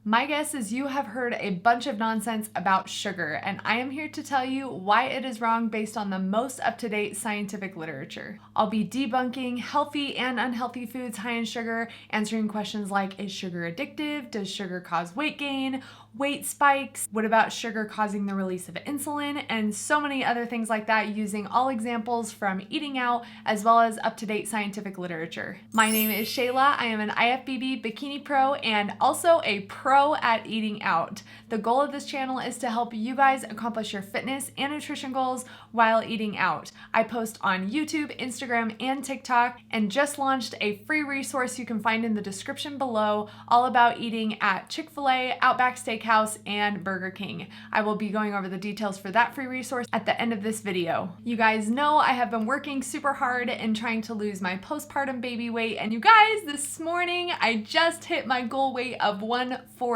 My guess is you have heard a bunch of nonsense about sugar, and I am here to tell you why it is wrong based on the most up-to-date scientific literature. I'll be debunking healthy and unhealthy foods high in sugar, answering questions like, is sugar addictive? Does sugar cause weight gain? Weight spikes? What about sugar causing the release of insulin? And so many other things like that, using all examples from eating out as well as up-to-date scientific literature. My name is Shayla. I am an IFBB bikini pro and also a pro at eating out. The goal of this channel is to help you guys accomplish your fitness and nutrition goals while eating out. I post on YouTube, Instagram, and TikTok, and just launched a free resource you can find in the description below all about eating at Chick-Fil-A, Outback, Steakhouse, and Burger King. I will be going over the details for that free resource at the end of this video. You guys know I have been working super hard and trying to lose my postpartum baby weight, and you guys, this morning I just hit my goal weight of 140.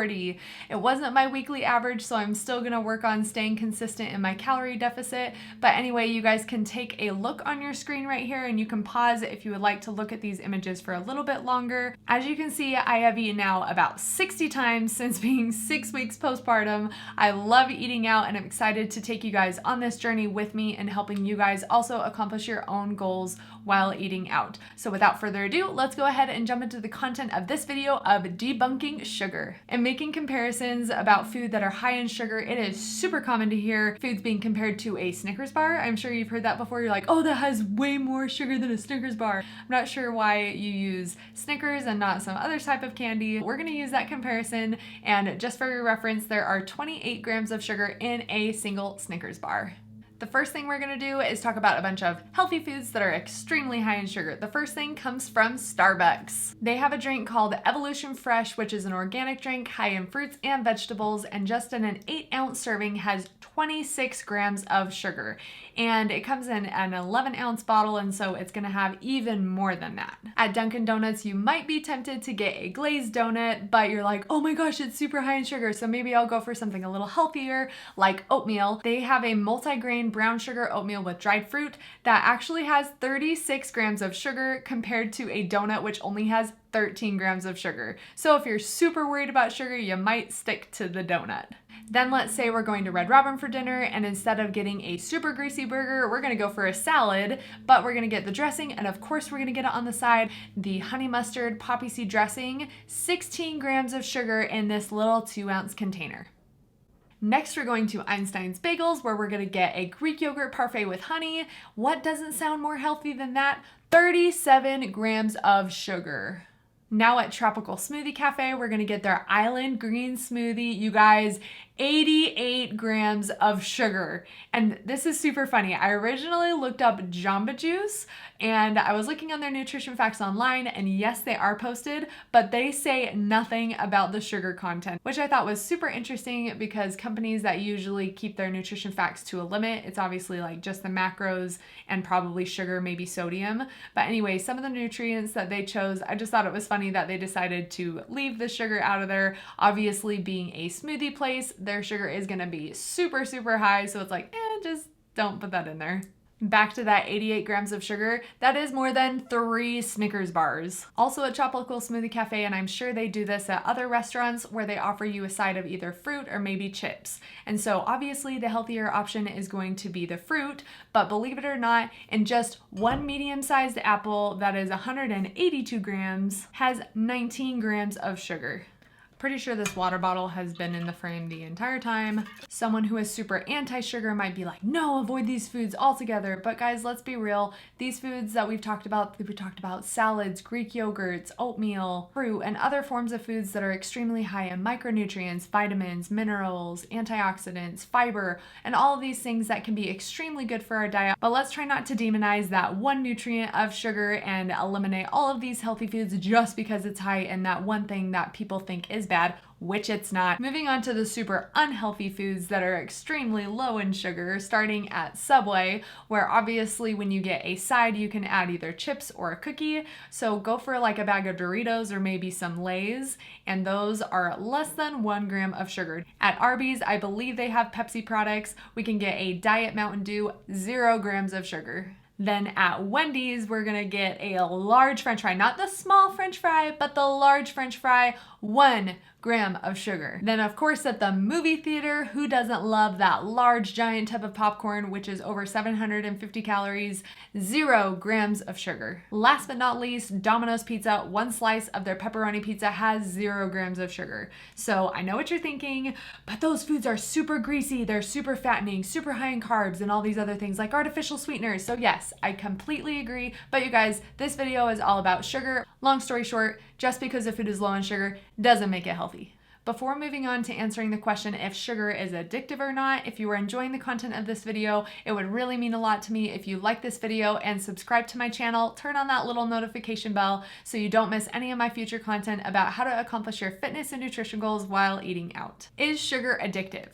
It wasn't my weekly average, so I'm still gonna work on staying consistent in my calorie deficit. But anyway, you guys can take a look on your screen right here, and you can pause if you would like to look at these images for a little bit longer. As you can see, I have eaten out about 60 times since being 6 weeks postpartum. I love eating out, and I'm excited to take you guys on this journey with me and helping you guys also accomplish your own goals while eating out. So without further ado, let's go ahead and jump into the content of this video of debunking sugar. And making comparisons about food that are high in sugar, it is super common to hear foods being compared to a Snickers bar. I'm sure you've heard that before. You're like, oh, that has way more sugar than a Snickers bar. I'm not sure why you use Snickers and not some other type of candy. We're gonna use that comparison, and just for your reference, there are 28 grams of sugar in a single Snickers bar. The first thing we're gonna do is talk about a bunch of healthy foods that are extremely high in sugar. The first thing comes from Starbucks. They have a drink called Evolution Fresh, which is an organic drink high in fruits and vegetables, and just in an 8-ounce serving has 26 grams of sugar. And it comes in an 11-ounce bottle, and so it's gonna have even more than that. At Dunkin' Donuts, you might be tempted to get a glazed donut, but you're like, oh my gosh, it's super high in sugar, so maybe I'll go for something a little healthier, like oatmeal. They have a multi-grain brown sugar oatmeal with dried fruit that actually has 36 grams of sugar compared to a donut, which only has 13 grams of sugar. So if you're super worried about sugar, you might stick to the donut. Then let's say we're going to Red Robin for dinner, and instead of getting a super greasy burger, we're gonna go for a salad, but we're gonna get the dressing, and of course we're gonna get it on the side, the honey mustard poppy seed dressing, 16 grams of sugar in this little 2-ounce container. Next, we're going to Einstein's Bagels, where we're gonna get a Greek yogurt parfait with honey. What doesn't sound more healthy than that? 37 grams of sugar. Now at Tropical Smoothie Cafe, we're gonna get their Island Green Smoothie. You guys, 88 grams of sugar. And this is super funny. I originally looked up Jamba Juice, and I was looking on their nutrition facts online, and yes, they are posted, but they say nothing about the sugar content, which I thought was super interesting because companies that usually keep their nutrition facts to a limit, it's obviously like just the macros and probably sugar, maybe sodium. But anyway, some of the nutrients that they chose, I just thought it was funny that they decided to leave the sugar out of there. Obviously, being a smoothie place, their sugar is gonna be super, super high, so it's like, just don't put that in there. Back to that 88 grams of sugar, that is more than 3 Snickers bars. Also at Tropical Smoothie Cafe, and I'm sure they do this at other restaurants, where they offer you a side of either fruit or maybe chips. And so obviously the healthier option is going to be the fruit, but believe it or not, in just one medium-sized apple that is 182 grams has 19 grams of sugar. Pretty sure this water bottle has been in the frame the entire time. Someone who is super anti-sugar might be like, no, avoid these foods altogether. But guys, let's be real. These foods that we've talked about salads, Greek yogurts, oatmeal, fruit, and other forms of foods that are extremely high in micronutrients, vitamins, minerals, antioxidants, fiber, and all of these things that can be extremely good for our diet. But let's try not to demonize that one nutrient of sugar and eliminate all of these healthy foods just because it's high in that one thing that people think is bad, which it's not. Moving on to the super unhealthy foods that are extremely low in sugar, starting at Subway, where obviously when you get a side, you can add either chips or a cookie. So go for like a bag of Doritos or maybe some Lay's, and those are less than 1 gram of sugar. At Arby's, I believe they have Pepsi products. We can get a Diet Mountain Dew, 0 grams of sugar. Then at Wendy's, we're gonna get a large french fry, not the small french fry, but the large french fry, 1 gram of sugar. Then of course at the movie theater, who doesn't love that large giant tub of popcorn, which is over 750 calories, 0 grams of sugar. Last but not least, Domino's Pizza, 1 slice of their pepperoni pizza has 0 grams of sugar. So I know what you're thinking, but those foods are super greasy, they're super fattening, super high in carbs, and all these other things like artificial sweeteners. So yes, I completely agree, but you guys, this video is all about sugar. Long story short, just because a food is low in sugar doesn't make it healthy. Before moving on to answering the question if sugar is addictive or not, if you are enjoying the content of this video, it would really mean a lot to me if you like this video and subscribe to my channel, turn on that little notification bell so you don't miss any of my future content about how to accomplish your fitness and nutrition goals while eating out. Is sugar addictive?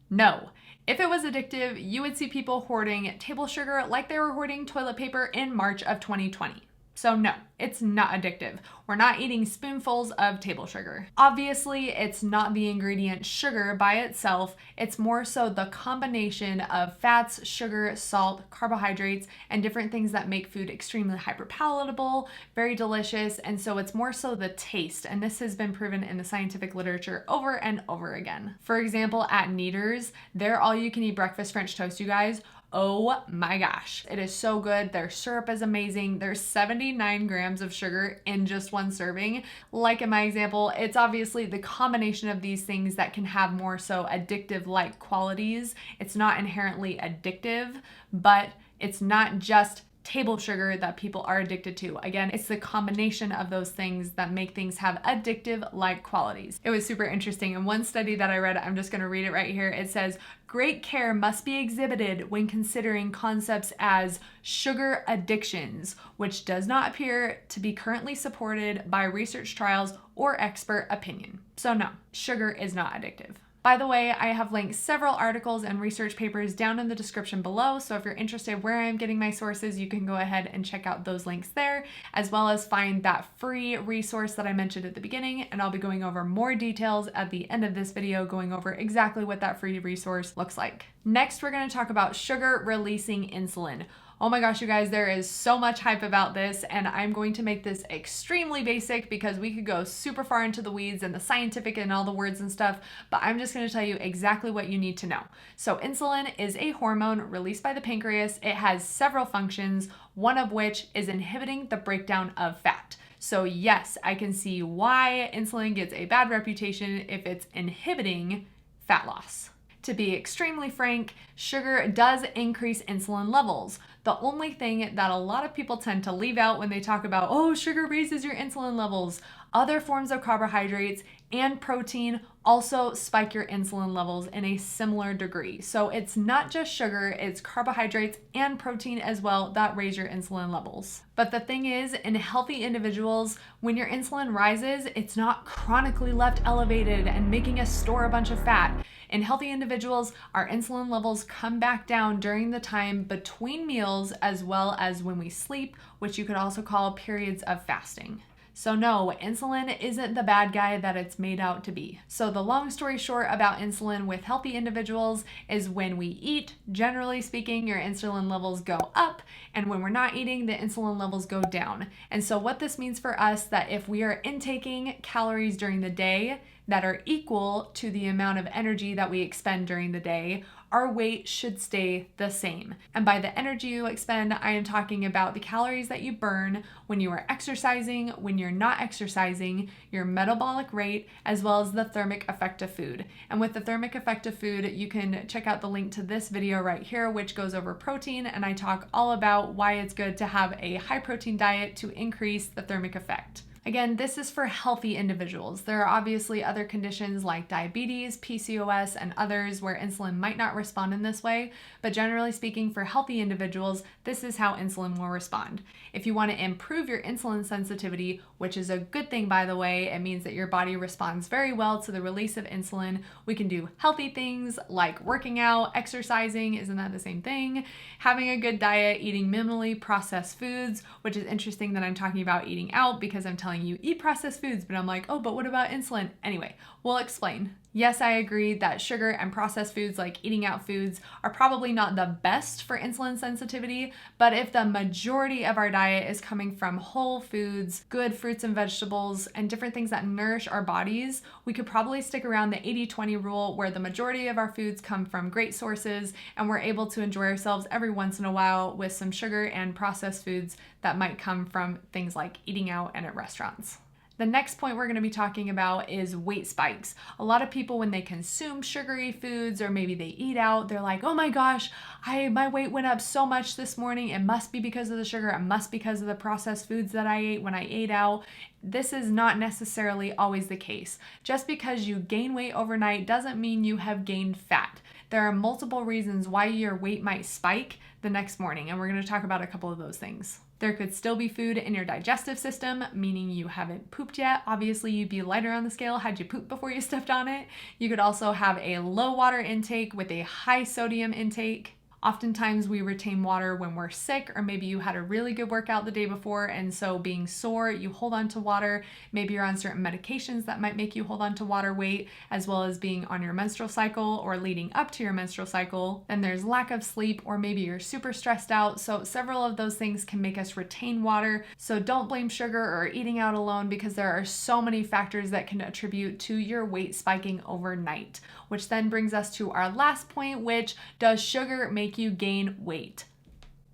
No. If it was addictive, you would see people hoarding table sugar like they were hoarding toilet paper in March of 2020. So no, it's not addictive. We're not eating spoonfuls of table sugar. Obviously, it's not the ingredient sugar by itself. It's more so the combination of fats, sugar, salt, carbohydrates, and different things that make food extremely hyperpalatable, very delicious. And so it's more so the taste. And this has been proven in the scientific literature over and over again. For example, at Kneaders, their all-you-can-eat breakfast French toast, you guys, oh my gosh, it is so good. Their syrup is amazing. There's 79 grams of sugar in just 1 serving. Like in my example, it's obviously the combination of these things that can have more so addictive-like qualities. It's not inherently addictive, but it's not just table sugar that people are addicted to. Again, it's the combination of those things that make things have addictive-like qualities. It was super interesting. In one study that I read, I'm just going to read it right here. It says, great care must be exhibited when considering concepts as sugar addictions, which does not appear to be currently supported by research trials or expert opinion. So no, sugar is not addictive. By the way, I have linked several articles and research papers down in the description below, so if you're interested where I'm getting my sources, you can go ahead and check out those links there, as well as find that free resource that I mentioned at the beginning, and I'll be going over more details at the end of this video, going over exactly what that free resource looks like. Next, we're going to talk about sugar-releasing insulin. Oh my gosh, you guys, there is so much hype about this, and I'm going to make this extremely basic because we could go super far into the weeds and the scientific and all the words and stuff, but I'm just going to tell you exactly what you need to know. So insulin is a hormone released by the pancreas. It has several functions, one of which is inhibiting the breakdown of fat. So yes, I can see why insulin gets a bad reputation if it's inhibiting fat loss. To be extremely frank, sugar does increase insulin levels. The only thing that a lot of people tend to leave out when they talk about, oh, sugar raises your insulin levels, other forms of carbohydrates and protein also spike your insulin levels in a similar degree. So it's not just sugar, it's carbohydrates and protein as well that raise your insulin levels. But the thing is, in healthy individuals, when your insulin rises, it's not chronically left elevated and making us store a bunch of fat. In healthy individuals, our insulin levels come back down during the time between meals as well as when we sleep, which you could also call periods of fasting. So no, insulin isn't the bad guy that it's made out to be. So the long story short about insulin with healthy individuals is when we eat, generally speaking, your insulin levels go up, and when we're not eating, the insulin levels go down. And so what this means for us, that if we are intaking calories during the day that are equal to the amount of energy that we expend during the day, our weight should stay the same. And by the energy you expend, I am talking about the calories that you burn when you are exercising, when you're not exercising, your metabolic rate, as well as the thermic effect of food. And with the thermic effect of food, you can check out the link to this video right here, which goes over protein, and I talk all about why it's good to have a high protein diet to increase the thermic effect. Again, this is for healthy individuals. There are obviously other conditions like diabetes, PCOS, and others where insulin might not respond in this way, but generally speaking, for healthy individuals, this is how insulin will respond. If you want to improve your insulin sensitivity, which is a good thing by the way, it means that your body responds very well to the release of insulin. We can do healthy things like working out, exercising, isn't that the same thing? Having a good diet, eating minimally processed foods, which is interesting that I'm talking about eating out because I'm telling telling you eat processed foods, but I'm like, oh, but what about insulin? Anyway, we'll explain. Yes, I agree that sugar and processed foods like eating out foods are probably not the best for insulin sensitivity, but if the majority of our diet is coming from whole foods, good fruits and vegetables, and different things that nourish our bodies, we could probably stick around the 80-20 rule where the majority of our foods come from great sources and we're able to enjoy ourselves every once in a while with some sugar and processed foods that might come from things like eating out and at restaurants. The next point we're going to be talking about is weight spikes. A lot of people, when they consume sugary foods or maybe they eat out, they're like, oh my gosh, my weight went up so much this morning. It must be because of the sugar. It must be because of the processed foods that I ate when I ate out. This is not necessarily always the case. Just because you gain weight overnight doesn't mean you have gained fat. There are multiple reasons why your weight might spike the next morning, and we're going to talk about a couple of those things. There could still be food in your digestive system, meaning you haven't pooped yet. Obviously, you'd be lighter on the scale had you pooped before you stepped on it. You could also have a low water intake with a high sodium intake. Oftentimes we retain water when we're sick, or maybe you had a really good workout the day before, and so being sore, you hold on to water. Maybe you're on certain medications that might make you hold on to water weight, as well as being on your menstrual cycle or leading up to your menstrual cycle. Then there's lack of sleep, or maybe you're super stressed out. So several of those things can make us retain water. So don't blame sugar or eating out alone, because there are so many factors that can attribute to your weight spiking overnight. Which then brings us to our last point, which does sugar make you gain weight?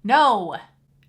No,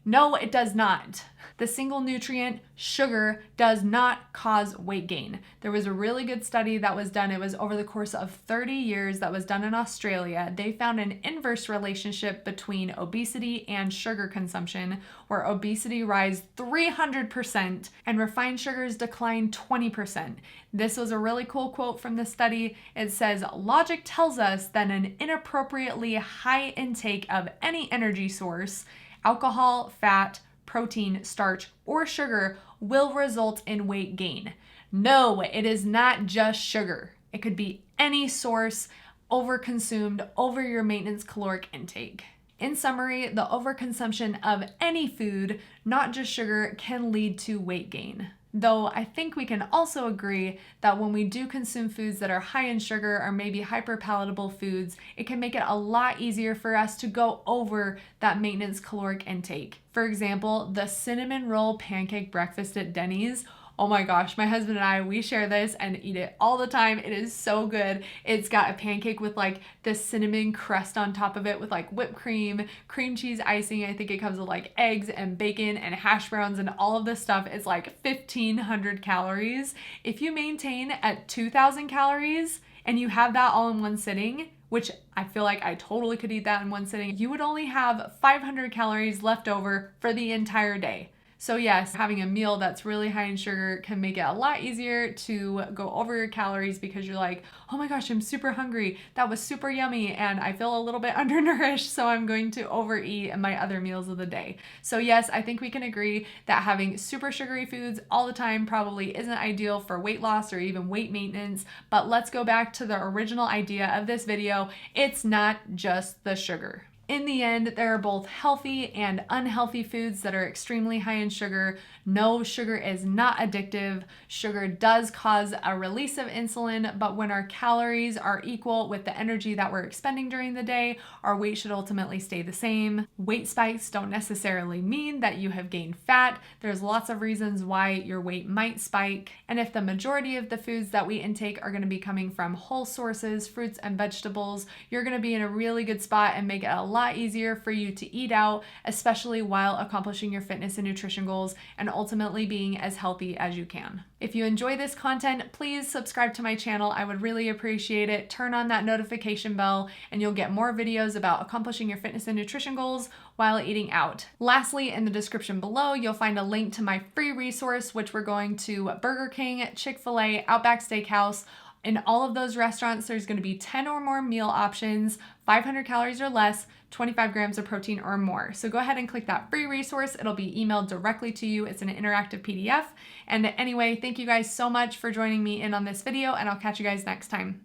it does not. The single nutrient, sugar, does not cause weight gain. There was a really good study that was done. It was over the course of 30 years that was done in Australia. They found an inverse relationship between obesity and sugar consumption, where obesity rise 300% and refined sugars decline 20%. This was a really cool quote from the study. It says, "Logic tells us that an inappropriately high intake of any energy source, alcohol, fat, protein, starch, or sugar will result in weight gain." No, it is not just sugar. It could be any source overconsumed over your maintenance caloric intake. In summary, the overconsumption of any food, not just sugar, can lead to weight gain. Though I think we can also agree that when we do consume foods that are high in sugar or maybe hyperpalatable foods, it can make it a lot easier for us to go over that maintenance caloric intake. For example, the cinnamon roll pancake breakfast at Denny's. Oh my gosh, my husband and I, we share this and eat it all the time. It is so good. It's got a pancake with like this cinnamon crust on top of it with like whipped cream, cream cheese icing. I think it comes with like eggs and bacon and hash browns and all of this stuff. It's like 1,500 calories. If you maintain at 2,000 calories and you have that all in one sitting, which I feel like I totally could eat that in one sitting, you would only have 500 calories left over for the entire day. So yes, having a meal that's really high in sugar can make it a lot easier to go over your calories, because you're like, oh my gosh, I'm super hungry. That was super yummy and I feel a little bit undernourished, so I'm going to overeat in my other meals of the day. So yes, I think we can agree that having super sugary foods all the time probably isn't ideal for weight loss or even weight maintenance. But let's go back to the original idea of this video. It's not just the sugar. In the end, there are both healthy and unhealthy foods that are extremely high in sugar. No, sugar is not addictive. Sugar does cause a release of insulin, but when our calories are equal with the energy that we're expending during the day, our weight should ultimately stay the same. Weight spikes don't necessarily mean that you have gained fat. There's lots of reasons why your weight might spike. And if the majority of the foods that we intake are going to be coming from whole sources, fruits and vegetables, you're going to be in a really good spot and make it a lot easier for you to eat out, especially while accomplishing your fitness and nutrition goals and ultimately being as healthy as you can. If you enjoy this content, please subscribe to my channel. I would really appreciate it. Turn on that notification bell and you'll get more videos about accomplishing your fitness and nutrition goals while eating out. Lastly, in the description below, you'll find a link to my free resource, which we're going to Burger King, Chick-Fil-A, Outback Steakhouse. In all of those restaurants, there's going to be 10 or more meal options, 500 calories or less, 25 grams of protein or more. So go ahead and click that free resource. It'll be emailed directly to you. It's an interactive PDF. And anyway, thank you guys so much for joining me in on this video, and I'll catch you guys next time.